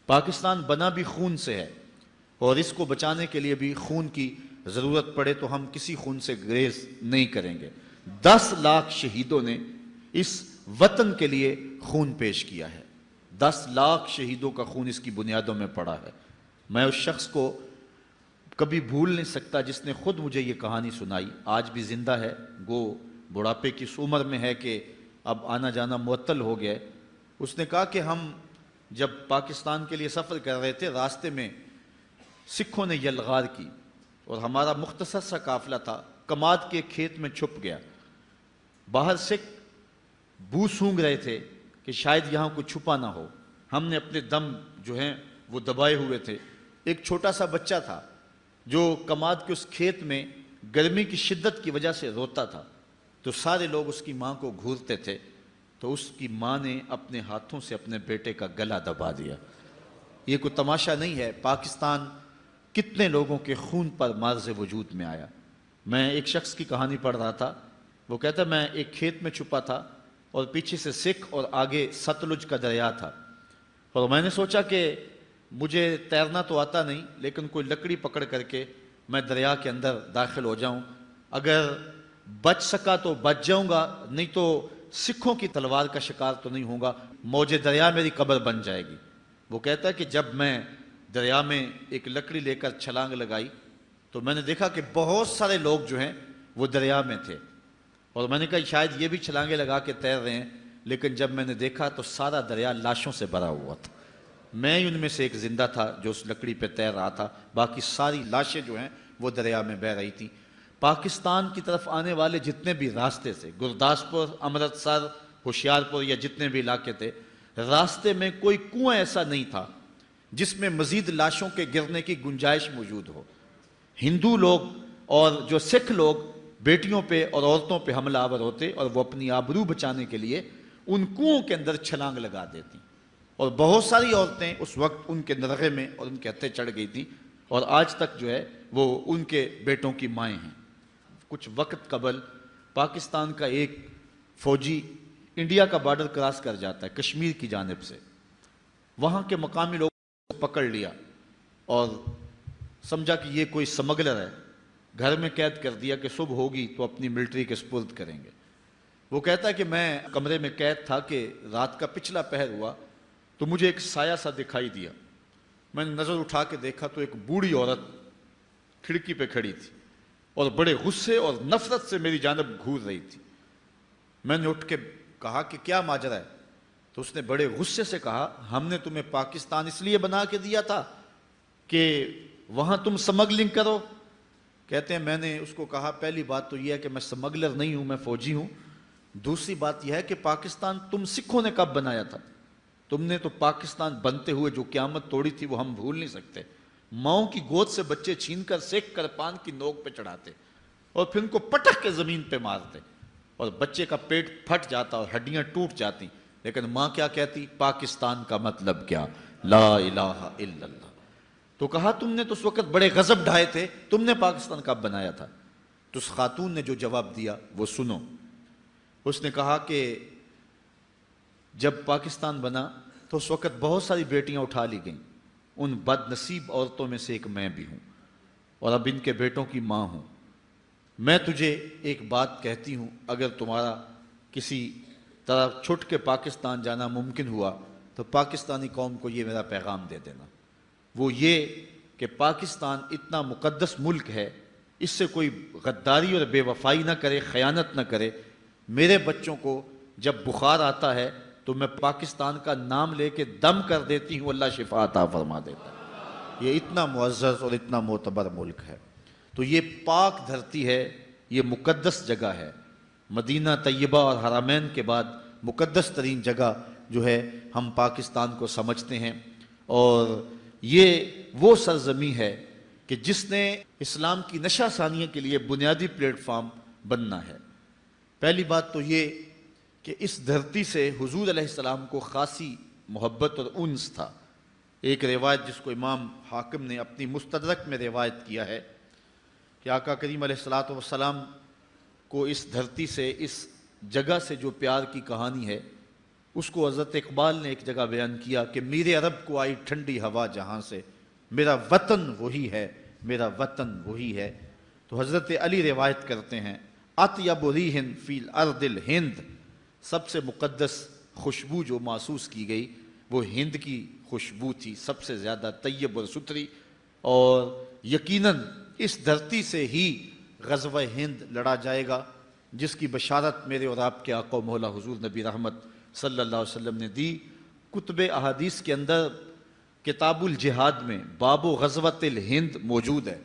پاکستان بنا بھی خون سے ہے، اور اس کو بچانے کے لیے بھی خون کی ضرورت پڑے تو ہم کسی خون سے گریز نہیں کریں گے۔ 10 لاکھ شہیدوں نے اس وطن کے لیے خون پیش کیا ہے، 10 لاکھ شہیدوں کا خون اس کی بنیادوں میں پڑا ہے۔ میں اس شخص کو کبھی بھول نہیں سکتا جس نے خود مجھے یہ کہانی سنائی، آج بھی زندہ ہے، گو بڑھاپے کی اس عمر میں ہے کہ اب آنا جانا معطل ہو گیا۔ اس نے کہا کہ ہم جب پاکستان کے لیے سفر کر رہے تھے، راستے میں سکھوں نے یلغار کی اور ہمارا مختصر سا قافلہ تھا، کماد کے کھیت میں چھپ گیا۔ باہر سکھ بو سونگھ رہے تھے کہ شاید یہاں کوئی چھپا نہ ہو، ہم نے اپنے دم جو ہیں وہ دبائے ہوئے تھے۔ ایک چھوٹا سا بچہ تھا جو کماد کے اس کھیت میں گرمی کی شدت کی وجہ سے روتا تھا، تو سارے لوگ اس کی ماں کو گھورتے تھے، تو اس کی ماں نے اپنے ہاتھوں سے اپنے بیٹے کا گلا دبا دیا۔ یہ کوئی تماشا نہیں ہے، پاکستان کتنے لوگوں کے خون پر مارز وجود میں آیا۔ میں ایک شخص کی کہانی پڑھ رہا تھا، وہ کہتا میں ایک کھیت میں چھپا تھا اور پیچھے سے سکھ اور آگے ستلج کا دریا تھا، اور میں نے سوچا کہ مجھے تیرنا تو آتا نہیں، لیکن کوئی لکڑی پکڑ کر کے میں دریا کے اندر داخل ہو جاؤں، اگر بچ سکا تو بچ جاؤں گا، نہیں تو سکھوں کی تلوار کا شکار تو نہیں ہوں گا، موج دریا میری قبر بن جائے گی۔ وہ کہتا ہے کہ جب میں دریا میں ایک لکڑی لے کر چھلانگ لگائی تو میں نے دیکھا کہ بہت سارے لوگ جو ہیں وہ دریا میں تھے، اور میں نے کہا شاید یہ بھی چھلانگیں لگا کے تیر رہے ہیں، لیکن جب میں نے دیکھا تو سارا دریا لاشوں سے بھرا ہوا تھا۔ میں ان میں سے ایک زندہ تھا جو اس لکڑی پہ تیر رہا تھا، باقی ساری لاشیں جو ہیں وہ دریا میں بہہ رہی تھیں۔ پاکستان کی طرف آنے والے جتنے بھی راستے تھے، گرداسپور، امرتسر، ہوشیارپور یا جتنے بھی علاقے تھے، راستے میں کوئی کنواں ایسا نہیں تھا جس میں مزید لاشوں کے گرنے کی گنجائش موجود ہو۔ ہندو لوگ اور جو سکھ لوگ بیٹیوں پہ اور عورتوں پہ حملہ آور ہوتے اور وہ اپنی آبرو بچانے کے لیے ان کنوؤں کے اندر چھلانگ لگا دیتی، اور بہت ساری عورتیں اس وقت ان کے نرغے میں اور ان کے ہتھے چڑھ گئی تھیں، اور آج تک جو ہے وہ ان کے بیٹوں کی مائیں ہیں۔ کچھ وقت قبل پاکستان کا ایک فوجی انڈیا کا بارڈر کراس کر جاتا ہے کشمیر کی جانب سے، وہاں کے مقامی لوگوں کو پکڑ لیا اور سمجھا کہ یہ کوئی سمگلر ہے، گھر میں قید کر دیا کہ صبح ہوگی تو اپنی ملٹری کے سپرد کریں گے۔ وہ کہتا ہے کہ میں کمرے میں قید تھا کہ رات کا پچھلا پہر ہوا تو مجھے ایک سایہ سا دکھائی دیا، میں نے نظر اٹھا کے دیکھا تو ایک بوڑھی عورت کھڑکی پہ کھڑی تھی اور بڑے غصے اور نفرت سے میری جانب گھور رہی تھی۔ میں نے اٹھ کے کہا کہ کیا ماجرا ہے؟ تو اس نے بڑے غصے سے کہا ہم نے تمہیں پاکستان اس لیے بنا کے دیا تھا کہ وہاں تم سمگلنگ کرو۔ کہتے ہیں میں نے اس کو کہا پہلی بات تو یہ ہے کہ میں سمگلر نہیں ہوں، میں فوجی ہوں، دوسری بات یہ ہے کہ پاکستان تم سکھوں نے کب بنایا تھا؟ تم نے تو پاکستان بنتے ہوئے جو قیامت توڑی تھی وہ ہم بھول نہیں سکتے۔ ماؤں کی گود سے بچے چھین کر سیک کر پان کی نوک پہ چڑھاتے اور پھر ان کو پٹک کے زمین پہ مارتے اور بچے کا پیٹ پھٹ جاتا اور ہڈیاں ٹوٹ جاتی، لیکن ماں کیا کہتی؟ پاکستان کا مطلب کیا؟ لا الہ الا اللہ۔ تو کہا تم نے تو اس وقت بڑے غضب ڈھائے تھے، تم نے پاکستان کب بنایا تھا؟ تو اس خاتون نے جو جواب دیا وہ سنو۔ اس نے کہا کہ جب پاکستان بنا تو اس وقت بہت ساری بیٹیاں اٹھا لی گئیں، ان بد نصیب عورتوں میں سے ایک میں بھی ہوں، اور اب ان کے بیٹوں کی ماں ہوں۔ میں تجھے ایک بات کہتی ہوں، اگر تمہارا کسی طرح چھٹ کے پاکستان جانا ممکن ہوا تو پاکستانی قوم کو یہ میرا پیغام دے دینا، وہ یہ کہ پاکستان اتنا مقدس ملک ہے، اس سے کوئی غداری اور بے وفائی نہ کرے، خیانت نہ کرے۔ میرے بچوں کو جب بخار آتا ہے تو میں پاکستان کا نام لے کے دم کر دیتی ہوں، اللہ شفا عطا فرما دیتا ہے۔ یہ اتنا معزز اور اتنا معتبر ملک ہے، تو یہ پاک دھرتی ہے، یہ مقدس جگہ ہے۔ مدینہ طیبہ اور حرمین کے بعد مقدس ترین جگہ جو ہے ہم پاکستان کو سمجھتے ہیں، اور یہ وہ سرزمین ہے کہ جس نے اسلام کی نشہ ثانیہ کے لیے بنیادی پلیٹ فارم بننا ہے۔ پہلی بات تو یہ کہ اس دھرتی سے حضور علیہ السلام کو خاصی محبت اور انس تھا۔ ایک روایت جس کو امام حاکم نے اپنی مستدرک میں روایت کیا ہے کہ آقا کریم علیہ السلام کو اس دھرتی سے، اس جگہ سے جو پیار کی کہانی ہے اس کو حضرت اقبال نے ایک جگہ بیان کیا کہ میرے عرب کو آئی ٹھنڈی ہوا جہاں سے، میرا وطن وہی ہے، میرا وطن وہی ہے۔ تو حضرت علی روایت کرتے ہیں اطیب ریح فی الارض الہند، سب سے مقدس خوشبو جو محسوس کی گئی وہ ہند کی خوشبو تھی، سب سے زیادہ طیب اور ستھری، اور یقیناً اس دھرتی سے ہی غزوہ ہند لڑا جائے گا، جس کی بشارت میرے اور آپ کے آقا و مولا حضور نبی رحمت صلی اللہ علیہ وسلم نے دی۔ کتب احادیث کے اندر کتاب الجہاد میں باب غزوۃ الہند موجود ہے،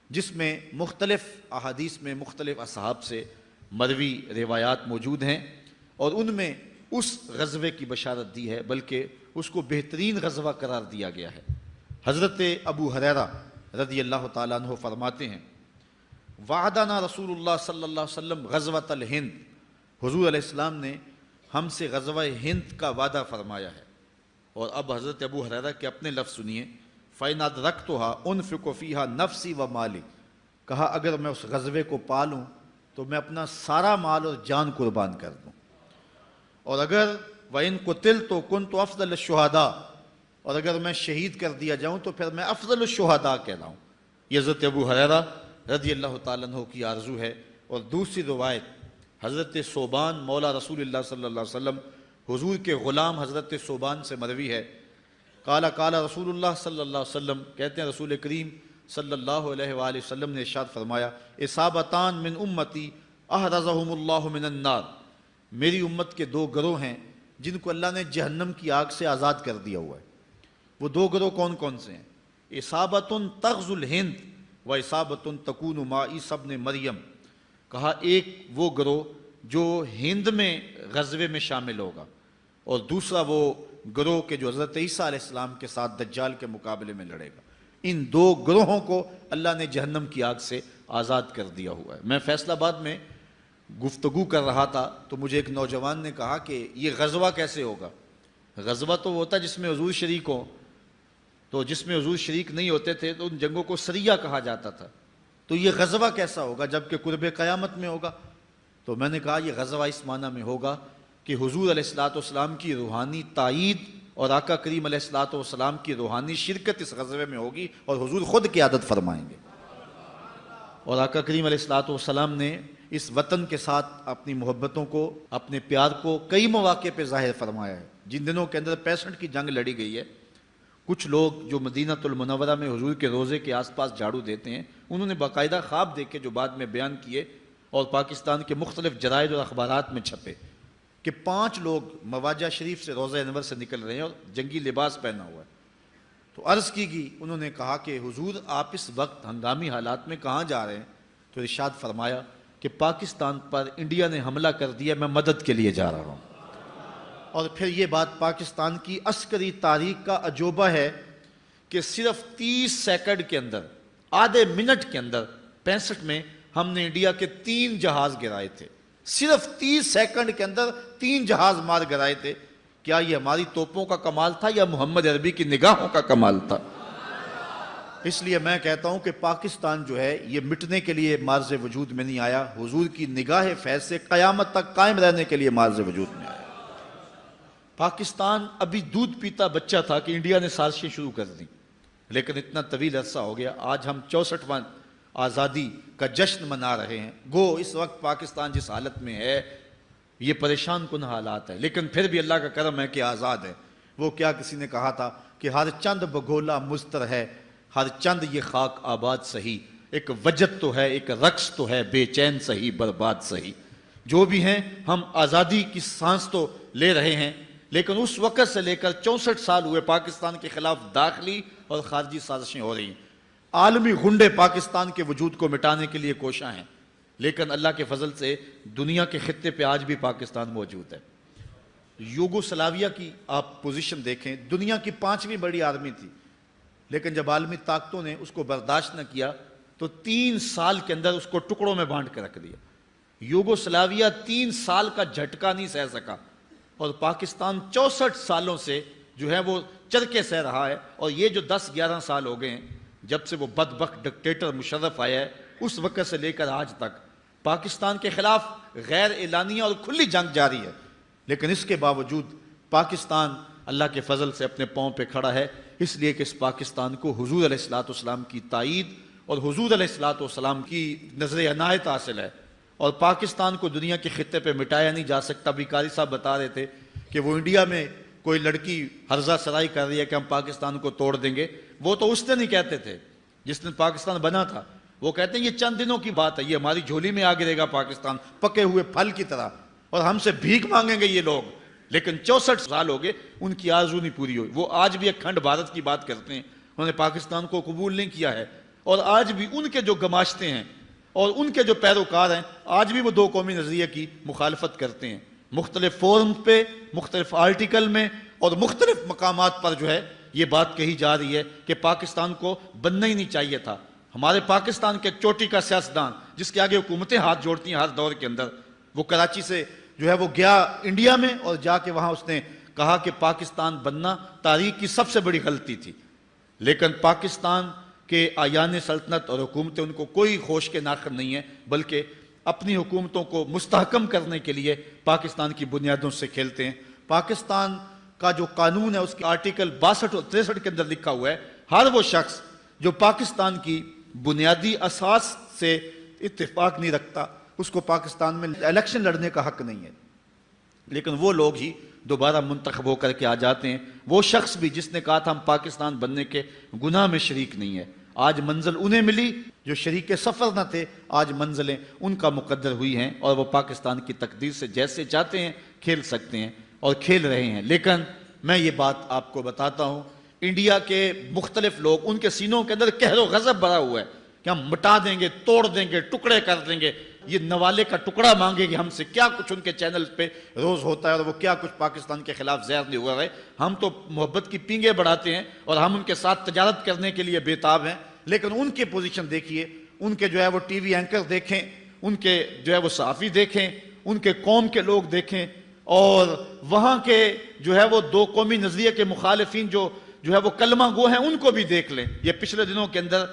جس میں مختلف احادیث میں مختلف اصحاب سے مروی روایات موجود ہیں، اور ان میں اس غزوے کی بشارت دی ہے، بلکہ اس کو بہترین غزوہ قرار دیا گیا ہے۔ حضرت ابو ہریرہ رضی اللہ تعالیٰ عنہ فرماتے ہیں وعدنا رسول اللہ صلی اللہ علیہ وسلم غزوۃ الہند، حضور علیہ السلام نے ہم سے غزوہ ہند کا وعدہ فرمایا ہے۔ اور اب حضرت ابو ہریرہ کے اپنے لفظ سنیے، فَإِنْ أَدْرَكْتُهَا أُنْفِقُ فِيهَا نَفْسِي وَمَالِي، کہا اگر میں اس غزوے کو پالوں تو میں اپنا سارا مال اور جان قربان کر دوں، اور اگر وَإِنْ قُتِلْتُ كُنْتُ أَفْضَلَ الشُّهَدَاء، اور اگر میں شہید کر دیا جاؤں تو پھر میں افضل الشہداء کہلاؤں۔ یہ حضرت ابو ہریرہ رضی اللہ تعالیٰ عنہ کی آرزو ہے۔ اور دوسری روایت حضرت ثوبان مولا رسول اللہ صلی اللہ علیہ وسلم، حضور کے غلام حضرت ثوبان سے مروی ہے، قال رسول اللہ صلی اللہ علیہ وسلم، کہتے ہیں رسول کریم صلی اللہ علیہ وآلہ وسلم نے ارشاد فرمایا اصابتان من امتی احرزہم اللہ من النار، میری امت کے دو گروہ ہیں جن کو اللہ نے جہنم کی آگ سے آزاد کر دیا ہوا ہے۔ وہ دو گروہ کون کون سے ہیں؟ اصابت تغزو الہند و اصابت تکون مع عیسی ابن مریم، کہا ایک وہ گروہ جو ہند میں غزوے میں شامل ہوگا، اور دوسرا وہ گروہ کے جو حضرت عیسیٰ علیہ السلام کے ساتھ دجال کے مقابلے میں لڑے گا۔ ان دو گروہوں کو اللہ نے جہنم کی آگ سے آزاد کر دیا ہوا ہے۔ میں فیصل آباد میں گفتگو کر رہا تھا تو مجھے ایک نوجوان نے کہا کہ یہ غزوہ کیسے ہوگا؟ غزوہ تو ہوتا ہے جس میں حضور شریک ہوں، تو جس میں حضور شریک نہیں ہوتے تھے تو ان جنگوں کو سریہ کہا جاتا تھا، تو یہ غزوہ کیسا ہوگا جبکہ قرب قیامت میں ہوگا؟ تو میں نے کہا یہ غزوہ اس معنی میں ہوگا کہ حضور علیہ الصلوۃ والسلام کی روحانی تائید اور آقا کریم علیہ الصلوۃ والسلام کی روحانی شرکت اس غزوے میں ہوگی، اور حضور خود قیادت فرمائیں گے۔ اور آقا کریم علیہ الصلوۃ والسلام نے اس وطن کے ساتھ اپنی محبتوں کو، اپنے پیار کو کئی مواقع پہ ظاہر فرمایا ہے۔ جن دنوں کے اندر 65 کی جنگ لڑی گئی ہے، کچھ لوگ جو مدینہ المنورہ میں حضور کے روضے کے آس پاس جھاڑو دیتے ہیں، انہوں نے باقاعدہ خواب دیکھے جو بعد میں بیان کیے اور پاکستان کے مختلف جرائد اور اخبارات میں چھپے کہ 5 لوگ مواجہ شریف سے روضہ انور سے نکل رہے ہیں اور جنگی لباس پہنا ہوا ہے۔ تو عرض کی گئی، انہوں نے کہا کہ حضور آپ اس وقت ہنگامی حالات میں کہاں جا رہے ہیں؟ تو ارشاد فرمایا کہ پاکستان پر انڈیا نے حملہ کر دیا، میں مدد کے لیے جا رہا ہوں۔ اور پھر یہ بات پاکستان کی عسکری تاریخ کا عجوبہ ہے کہ صرف 30 سیکنڈ کے اندر، آدھے منٹ کے اندر 65 میں ہم نے انڈیا کے 3 جہاز گرائے تھے۔ صرف 30 سیکنڈ کے اندر 3 جہاز مار گرائے تھے۔ کیا یہ ہماری توپوں کا کمال تھا یا محمد عربی کی نگاہوں کا کمال تھا؟ اس لیے میں کہتا ہوں کہ پاکستان جو ہے یہ مٹنے کے لیے مارز وجود میں نہیں آیا، حضور کی نگاہ فیض سے قیامت تک قائم رہنے کے لیے مارز وجود میں آیا۔ پاکستان ابھی دودھ پیتا بچہ تھا کہ انڈیا نے سازشیں شروع کر دیں، لیکن اتنا طویل عرصہ ہو گیا، آج ہم 64واں آزادی کا جشن منا رہے ہیں۔ گو اس وقت پاکستان جس حالت میں ہے یہ پریشان کن حالات ہے، لیکن پھر بھی اللہ کا کرم ہے کہ آزاد ہے۔ وہ کیا کسی نے کہا تھا کہ ہر چند بگولا مستر ہے، ہر چند یہ خاک آباد سہی، ایک وجد تو ہے ایک رقص تو ہے، بے چین سہی برباد سہی۔ جو بھی ہیں ہم آزادی کی سانس تو لے رہے ہیں، لیکن اس وقت سے لے کر 64 سال ہوئے پاکستان کے خلاف داخلی اور خارجی سازشیں ہو رہی ہیں۔ عالمی غنڈے پاکستان کے وجود کو مٹانے کے لیے کوشاں ہیں، لیکن اللہ کے فضل سے دنیا کے خطے پہ آج بھی پاکستان موجود ہے۔ یوگوسلاویہ کی آپ پوزیشن دیکھیں، دنیا کی 5ویں بڑی آرمی تھی، لیکن جب عالمی طاقتوں نے اس کو برداشت نہ کیا تو 3 سال کے اندر اس کو ٹکڑوں میں بانٹ کے رکھ دیا۔ یوگوسلاویہ 3 سال کا جھٹکا نہیں سہ سکا، اور پاکستان 64 سالوں سے جو ہے وہ چرکے سہ رہا ہے۔ اور یہ جو 10-11 سال ہو گئے ہیں جب سے وہ بدبخت ڈکٹیٹر مشرف آیا ہے، اس وقت سے لے کر آج تک پاکستان کے خلاف غیر اعلانیہ اور کھلی جنگ جاری ہے، لیکن اس کے باوجود پاکستان اللہ کے فضل سے اپنے پاؤں پہ کھڑا ہے اس لیے کہ اس پاکستان کو حضور علیہ الصلوۃ والسلام کی تائید اور حضور علیہ الصلوۃ والسلام کی نظر عنایت حاصل ہے، اور پاکستان کو دنیا کے خطے پہ مٹایا نہیں جا سکتا۔ ابھی قاری صاحب بتا رہے تھے کہ وہ انڈیا میں کوئی لڑکی ہرزہ سرائی کر رہی ہے کہ ہم پاکستان کو توڑ دیں گے، وہ تو اس دن نہیں کہتے تھے جس دن پاکستان بنا تھا، وہ کہتے ہیں یہ چند دنوں کی بات ہے، یہ ہماری جھولی میں آ گرے گا پاکستان پکے ہوئے پھل کی طرح، اور ہم سے بھیک مانگیں گے یہ لوگ۔ لیکن 64 سال ہو گئے، ان کی آرزو نہیں پوری ہوئی۔ وہ آج بھی اکھنڈ بھارت کی بات کرتے ہیں، انہوں نے پاکستان کو قبول نہیں کیا ہے، اور آج بھی ان کے جو گماشتے ہیں اور ان کے جو پیروکار ہیں آج بھی وہ دو قومی نظریے کی مخالفت کرتے ہیں، مختلف فورم پہ، مختلف آرٹیکل میں اور مختلف مقامات پر جو ہے یہ بات کہی جا رہی ہے کہ پاکستان کو بننا ہی نہیں چاہیے تھا۔ ہمارے پاکستان کے چوٹی کا سیاستدان جس کے آگے حکومتیں ہاتھ جوڑتی ہیں ہر دور کے اندر، وہ کراچی سے جو ہے وہ گیا انڈیا میں، اور جا کے وہاں اس نے کہا کہ پاکستان بننا تاریخ کی سب سے بڑی غلطی تھی۔ لیکن پاکستان کے آیان سلطنت اور حکومتیں ان کو کوئی ہوش کے ناخن نہیں ہے، بلکہ اپنی حکومتوں کو مستحکم کرنے کے لیے پاکستان کی بنیادوں سے کھیلتے ہیں۔ پاکستان کا جو قانون ہے اس کے آرٹیکل 62 اور 63 کے اندر لکھا ہوا ہے ہر وہ شخص جو پاکستان کی بنیادی اساس سے اتفاق نہیں رکھتا اس کو پاکستان میں الیکشن لڑنے کا حق نہیں ہے، لیکن وہ لوگ ہی دوبارہ منتخب ہو کر کے آ جاتے ہیں۔ وہ شخص بھی جس نے کہا تھا ہم پاکستان بننے کے گناہ میں شریک نہیں ہے، آج منزل انہیں ملی جو شریک سفر نہ تھے، آج منزلیں ان کا مقدر ہوئی ہیں، اور وہ پاکستان کی تقدیر سے جیسے چاہتے ہیں کھیل سکتے ہیں اور کھیل رہے ہیں۔ لیکن میں یہ بات آپ کو بتاتا ہوں، انڈیا کے مختلف لوگ ان کے سینوں کے اندر قہر و غضب بھرا ہوا ہے کہ ہم مٹا دیں گے، توڑ دیں گے، ٹکڑے کر دیں گے، یہ نوالے کا ٹکڑا مانگے گی ہم سے، کیا کچھ ان کے چینل پہ روز ہوتا ہے، اور وہ کیا کچھ پاکستان کے خلاف زہر نہیں ہوا ہے۔ ہم تو محبت کی پینگیں بڑھاتے ہیں اور ہم ان کے ساتھ تجارت کرنے کے لیے بےتاب ہیں، لیکن ان کی پوزیشن دیکھیے، ان کے جو ہے وہ ٹی وی اینکر دیکھیں، ان کے جو ہے وہ صحافی دیکھیں، ان کے قوم کے لوگ دیکھیں، اور وہاں کے جو ہے وہ دو قومی نظریے کے مخالفین جو ہے وہ کلمہ گو ہیں ان کو بھی دیکھ لیں۔ یہ پچھلے دنوں کے اندر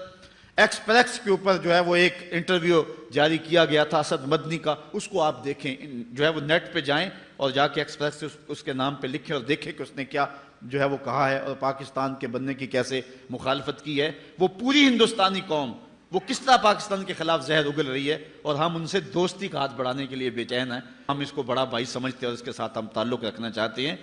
ایکسپریس کے اوپر جو ہے وہ ایک انٹرویو جاری کیا گیا تھا اسد مدنی کا، اس کو آپ دیکھیں، جو ہے وہ نیٹ پہ جائیں اور جا کے ایکسپریس سے اس کے نام پہ لکھیں اور دیکھیں کہ اس نے کیا جو ہے وہ کہا ہے اور پاکستان کے بننے کی کیسے مخالفت کی ہے۔ وہ پوری ہندوستانی قوم وہ کس طرح پاکستان کے خلاف زہر اگل رہی ہے، اور ہم ان سے دوستی کا ہاتھ بڑھانے کے لیے بے چین ہیں۔ ہم اس کو بڑا بھائی سمجھتے ہیں اور اس کے ساتھ ہم تعلق رکھنا چاہتے ہیں۔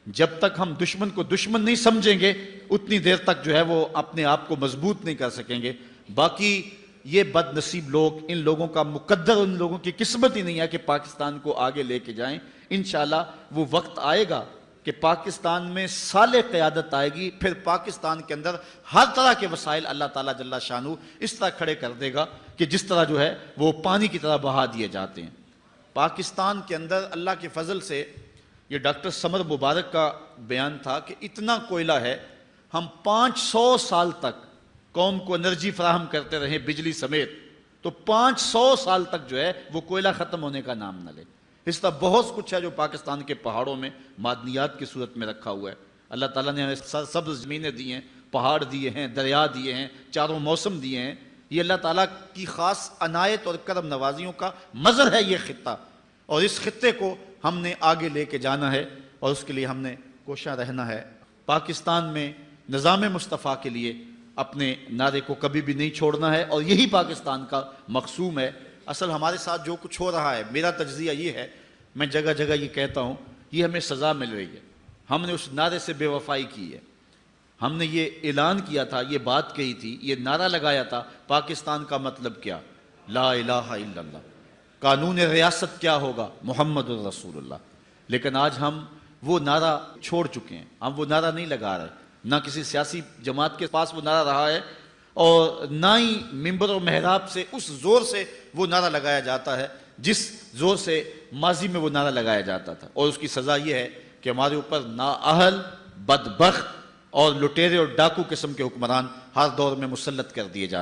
جب تک ہم دشمن کو دشمن نہیں سمجھیں گے اتنی دیر تک جو ہے وہ اپنے آپ کو مضبوط نہیں کر سکیں گے۔ باقی یہ بد نصیب لوگ، ان لوگوں کا مقدر، ان لوگوں کی قسمت ہی نہیں ہے کہ پاکستان کو آگے لے کے جائیں۔ انشاءاللہ وہ وقت آئے گا کہ پاکستان میں صالح قیادت آئے گی، پھر پاکستان کے اندر ہر طرح کے وسائل اللہ تعالیٰ جل شانہ اس طرح کھڑے کر دے گا کہ جس طرح جو ہے وہ پانی کی طرح بہا دیے جاتے ہیں۔ پاکستان کے اندر اللہ کے فضل سے، یہ ڈاکٹر سمر مبارک کا بیان تھا کہ اتنا کوئلہ ہے، ہم 500 سال تک قوم کو انرجی فراہم کرتے رہے بجلی سمیت، تو 500 سال تک جو ہے وہ کوئلہ ختم ہونے کا نام نہ لے۔ اس طرح بہت کچھ ہے جو پاکستان کے پہاڑوں میں معدنیات کی صورت میں رکھا ہوا ہے۔ اللہ تعالیٰ نے ہمیں سبز زمینیں دی ہیں، پہاڑ دیے ہیں، دریا دیے ہیں، چاروں موسم دیے ہیں۔ یہ اللہ تعالیٰ کی خاص عنایت اور کرم نوازیوں کا مظہر ہے یہ خطہ، اور اس خطے کو ہم نے آگے لے کے جانا ہے، اور اس کے لیے ہم نے کوشاں رہنا ہے۔ پاکستان میں نظام مصطفیٰ کے لیے اپنے نعرے کو کبھی بھی نہیں چھوڑنا ہے، اور یہی پاکستان کا مقصوم ہے۔ اصل ہمارے ساتھ جو کچھ ہو رہا ہے، میرا تجزیہ یہ ہے، میں جگہ جگہ یہ کہتا ہوں، یہ ہمیں سزا مل رہی ہے۔ ہم نے اس نعرے سے بے وفائی کی ہے، ہم نے یہ اعلان کیا تھا، یہ بات کہی تھی، یہ نعرہ لگایا تھا، پاکستان کا مطلب کیا؟ لا الہ الا اللہ، قانون ریاست کیا ہوگا؟ محمد الرسول اللہ۔ لیکن آج ہم وہ نعرہ چھوڑ چکے ہیں، ہم وہ نعرہ نہیں لگا رہے، نہ کسی سیاسی جماعت کے پاس وہ نعرہ رہا ہے، اور نہ ہی ممبر و محراب سے اس زور سے وہ نعرہ لگایا جاتا ہے جس زور سے ماضی میں وہ نعرہ لگایا جاتا تھا۔ اور اس کی سزا یہ ہے کہ ہمارے اوپر نااہل، بدبخت اور لٹیرے اور ڈاکو قسم کے حکمران ہر دور میں مسلط کر دیے جاتے ہیں۔